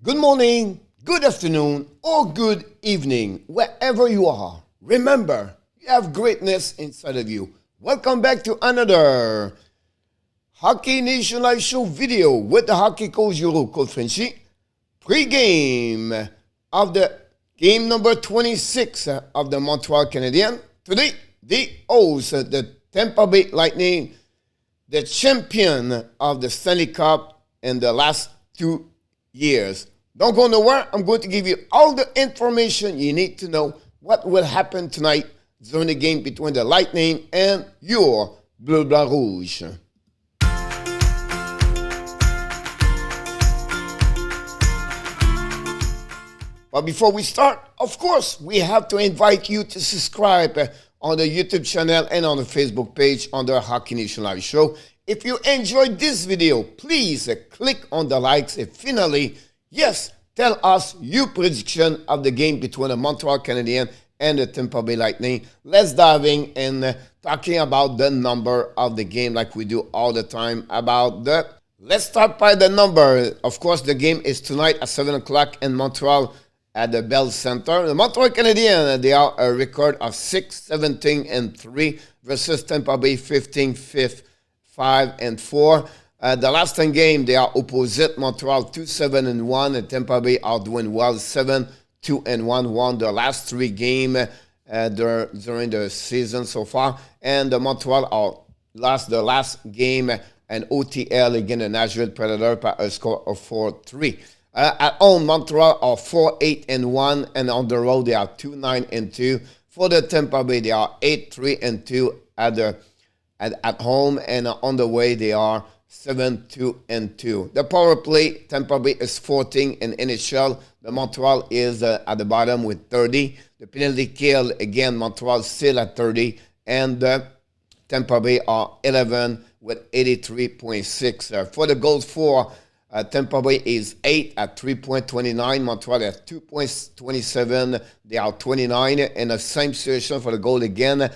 Good morning, good afternoon, or good evening, wherever you are. Remember, you have greatness inside of you. Welcome back to another Hockey Nation Live Show video with the hockey coach KUCHEROV, Coach FRENCHY. Pre-game of the game number 26 of the Montreal Canadiens. Today, they host the Tampa Bay Lightning, the champion of the Stanley Cup in the last 2 years. Don't go nowhere. I'm going to give you all the information you need to know what will happen tonight during the game between the Lightning and your Bleu Blanc Rouge. But before we start, of course, we have to invite you to subscribe on the YouTube channel and on the Facebook page under Hockey Nation Live Show. If you enjoyed this video, please click on the likes and finally, yes, tell us your prediction of the game between the Montreal Canadiens and the Tampa Bay Lightning. Let's dive in and talking about the number of the game like we do all the time about the... Let's start by the number. Of course, the game is tonight at 7 o'clock in Montreal at the Bell Center. The Montreal Canadiens, they are a record of 6-17-3 versus Tampa Bay 15-5-4. The last 10 games, they are opposite. Montreal 2-7-1, and Tampa Bay are doing well 7-2-1. Won the last 3 games during the season so far. And the Montreal are lost the last game and OTL against the Nashville Predators by a score of 4-3. At home, Montreal are 4-8-1, and on the road they are 2-9-2. For the Tampa Bay, they are 8-3-2 at home, and on the way they are 7-2-2. The power play, Tampa Bay is 14 in NHL. The Montreal is at the bottom with 30. The penalty kill, again, Montreal still at 30, and Tampa Bay are 11 with 83.6. For the goals for Tampa Bay is 8 at 3.29. Montreal at 2.27. They are 29. In the same situation for the goal again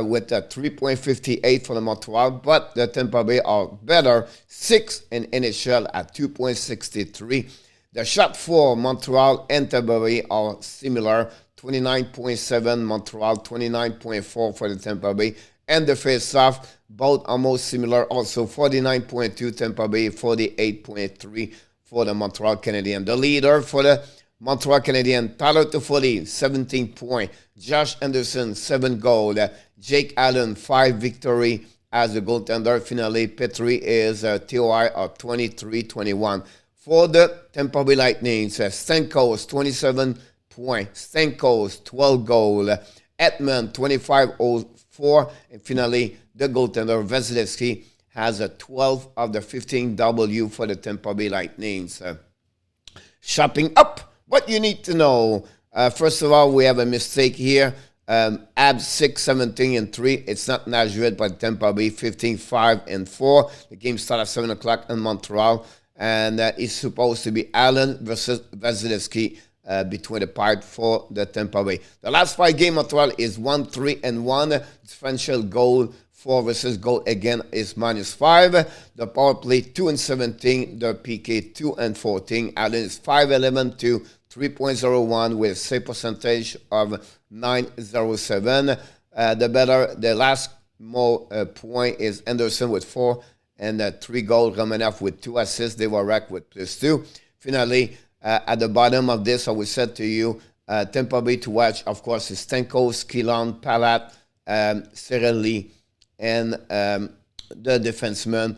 with 3.58 for the Montreal. But the Tampa Bay are better. 6 in NHL at 2.63. The shot for Montreal and Tampa Bay are similar. 29.7 Montreal, 29.4 for the Tampa Bay. And the face-off, both almost similar. Also 49.2 Tampa Bay, 48.3 for the Montreal Canadiens. The leader for the Montreal Canadiens, Tyler Toffoli, 17 points. Josh Anderson, 7 goals. Jake Allen, 5 victory as a goaltender. Finally, Petrie is TOI of 23-21. For the Tampa Bay Lightning, Stamkos, 27 points. Stamkos, 12 goals. Edmund, 25-4. And finally, the goaltender Vasilevsky has a 12 of the 15 W for the Tampa Bay Lightning. Shopping up, what you need to know. First of all, we have a mistake here. HABS 6-17-3. It's not Nashville, but Tampa Bay 15-5-4. The game starts at 7 o'clock in Montreal. And it's supposed to be Allen versus Vasilevsky. Between the pipe for the Tampa Bay. The last 5 games, Montreal is 1-3-1. Differential goal for versus goal again is -5. The power play 2-17. The PK 2-14. Allen is 5-11-2, 3.01 with save percentage of 9.07. The last more point is Anderson with 4 and 3 goals. Romanov with 2 assists. They were racked with +2. Finally, at the bottom of this, I will say to you, Tampa Bay to watch, of course, is Stamkos, Kilon, Palat, Cirelli, and the defenseman,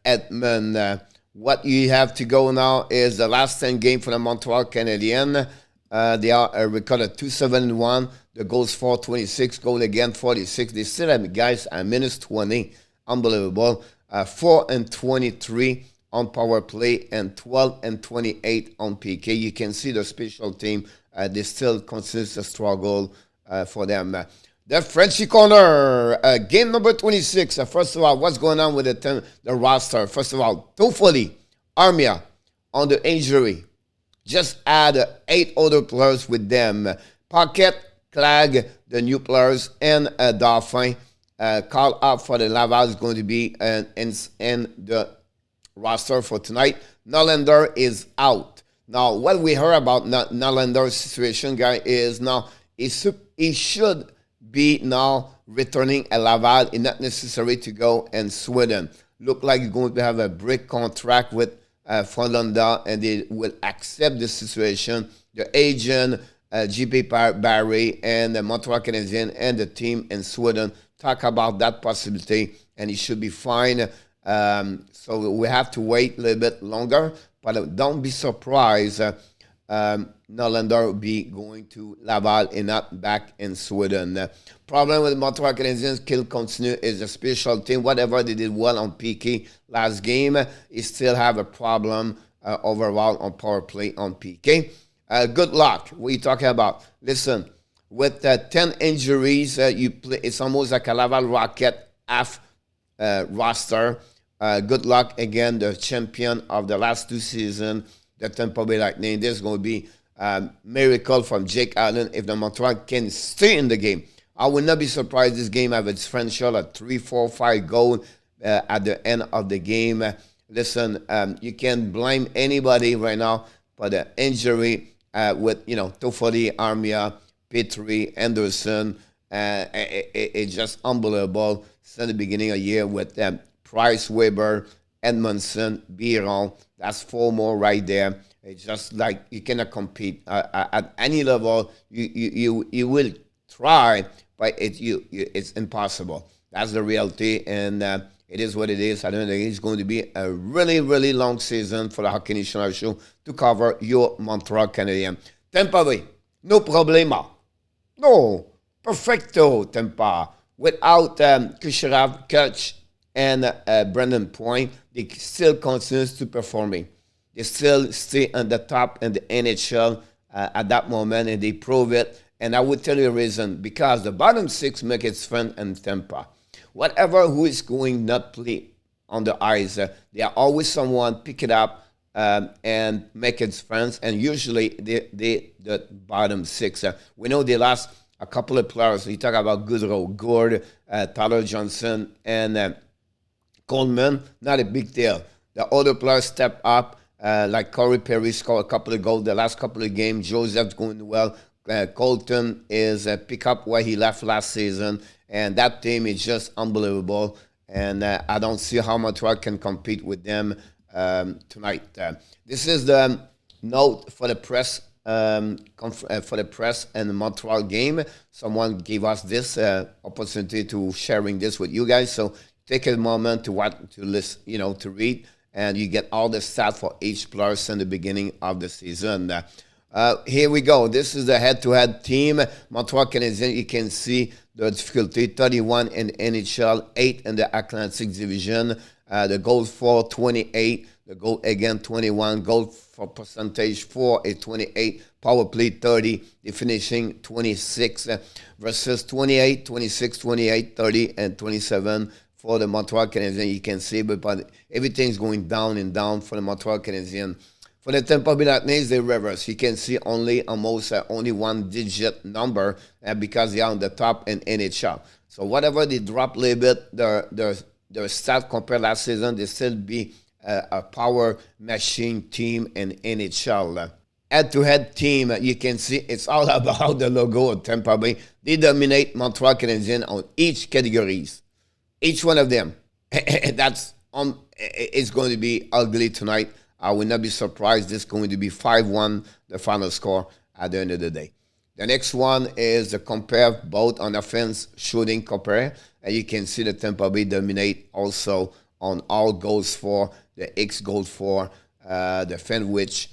Edmund. What you have to go now is the last 10 games for the Montreal Canadiens. They are a record of 2-7-1. The goals for 26, goal again 46. They still have guys at -20. Unbelievable. 4-23. On power play and 12-28 on PK. You can see the special team, they still consider a struggle for them. The Frenchy Corner, game number 26. First of all, what's going on with the roster? First of all, Toffoli, Armia on the injury. Just add 8 other players with them. Paquette, Clag, the new players, and Dauphin. Call up for the Laval is going to be in the roster for tonight. Nylander is out. Now, what we heard about Nylander's situation, guy, is now he should be now returning at Laval. It's not necessary to go in Sweden. Look like he's going to have a break contract with Finlanda, and they will accept the situation. The agent, J.P. Barry, and the Montreal Canadiens and the team in Sweden talk about that possibility, and he should be fine. So we have to wait a little bit longer, but don't be surprised. Nylander will be going to Laval and not back in Sweden. Problem with Montreal Canadiens, kill continue is a special team. Whatever they did well on PK last game, he still have a problem overall on power play on PK. Good luck. What are you talking about? Listen, with 10 injuries, you play. It's almost like a Laval Rocket half roster. Good luck again, the champion of the last 2 seasons, the Tampa Bay Lightning. There's going to be a miracle from Jake Allen if the Montreal can stay in the game. I would not be surprised this game have its differential at 3, 4, 5 goals at the end of the game. Listen, you can't blame anybody right now for the injury with, Toffoli, Armia, Petrie, Anderson. It's just unbelievable since the beginning of the year with Price, Weber, Edmondson, Biron. That's 4 more right there. It's just like you cannot compete at any level. You will try, but it's impossible. That's the reality, and it is what it is. I don't think it's going to be a really, really long season for the Hockey National Show to cover your Montreal Canadiens. Tampa Bay, no problema. No, perfecto, Tampa. Without Kucherov, Kutch, and Brandon Point, they still continues to performing. They still stay on the top in the NHL at that moment, and they prove it. And I would tell you a reason, because the bottom 6 make its friend in Tampa. Whatever who is going not play on the ice, there are always someone pick it up and make its friends, and usually the bottom 6. We know they lost a couple of players. We talk about Goodrow, Gord, Tyler Johnson, and Coleman. Not a big deal. The other players step up, like Corey Perry scored a couple of goals the last couple of games. Joseph's going well. Colton is pick up where he left last season, and that team is just unbelievable. And I don't see how Montreal can compete with them tonight. This is the note for the press and the Montreal game. Someone gave us this opportunity to sharing this with you guys. So take a moment to listen, to read, and you get all the stats for each player in the beginning of the season. Here we go. This is the head-to-head team. Montreal Canadiens, you can see the difficulty, 31 in NHL, 8 in the Atlantic Division. The goal for 28, the goal again 21, goal for percentage 4 is 28, power play 30, the finishing 26 versus 28, 26, 28, 30, and 27 for the Montreal Canadiens. You can see, but everything's going down and down for the Montreal Canadiens. For the Tampa Bay Lightning, they reverse. You can see only 1-digit number because they are on the top in NHL. So whatever they drop a little bit, their stat compared last season, they still be a power machine team in NHL. Head-to-head team, you can see it's all about the logo of Tampa Bay. They dominate Montreal Canadiens on each categories. Each one of them. It's going to be ugly tonight. I will not be surprised. This is going to be 5-1, the final score at the end of the day. The next one is the compare both on offense, shooting compare. And you can see the Tampa Bay dominate also on all goals for, the X goal for, the Fenwich,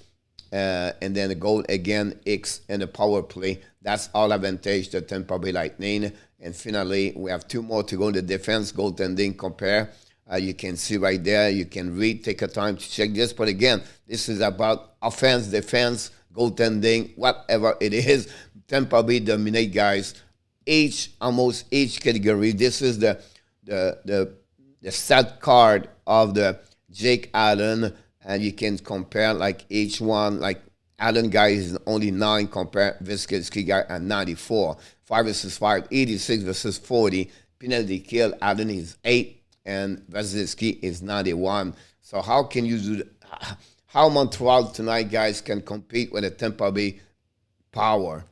and then the goal again, X, and the power play. That's all advantage the Tampa Bay Lightning. And finally, we have 2 more to go. The defense, goaltending compare. You can see right there. You can read, take a time to check this. But again, this is about offense, defense, goaltending, whatever it is. Tampa Bay dominate, guys. Almost each category. This is the stat card of the Jake Allen, and you can compare like each one. Like Allen guy is only 9, compare Viskinski guy at 94. 5 versus 5, 86 versus 40. Penalty kill, Allen is 8. And Vasilevsky is 91. So how can you do? how Montreal tonight, guys, can compete with the Tampa Bay Power.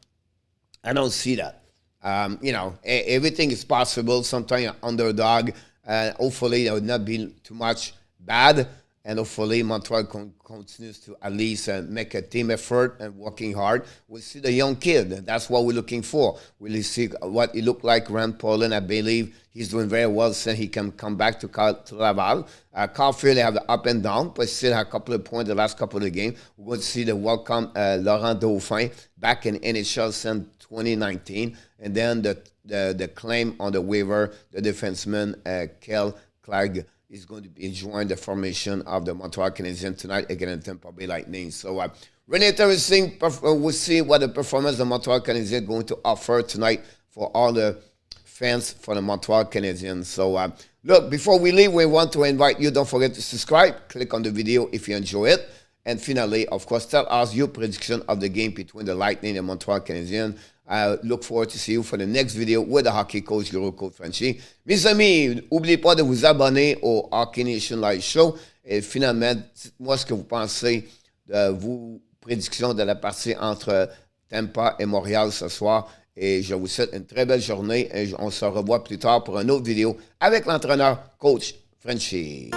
I don't see that. Everything is possible. Sometimes you're underdog. Hopefully, there will not be too much bad. And hopefully, Montreal continues to at least make a team effort and working hard. We'll see the young kid. That's what we're looking for. We'll see what he looked like. Rand Poland, I believe he's doing very well since he can come back to Laval. Caulfield, they have the up and down, but still have a couple of points the last couple of games. We're going to see the welcome Laurent Dauphin back in NHL since 2019. And then the claim on the waiver, the defenseman, Kel Clark, is going to be enjoying the formation of the Montreal Canadiens tonight against the Tampa Bay Lightning. So, really interesting. We'll see what the performance the Montreal Canadiens are going to offer tonight for all the fans for the Montreal Canadiens. So, look, before we leave, we want to invite you, don't forget to subscribe. Click on the video if you enjoy it. And finally, of course, tell us your prediction of the game between the Lightning and Montreal Canadiens. I look forward to see you for the next video with the hockey coach, Guru Coach Frenchy. Mes amis, n'oubliez pas de vous abonner au Hockey Nation Live Show. Et finalement, dites-moi ce que vous pensez de vos prédictions de la partie entre Tampa et Montréal ce soir. Et je vous souhaite une très belle journée. Et on se revoit plus tard pour une autre vidéo avec l'entraîneur, Coach Frenchy.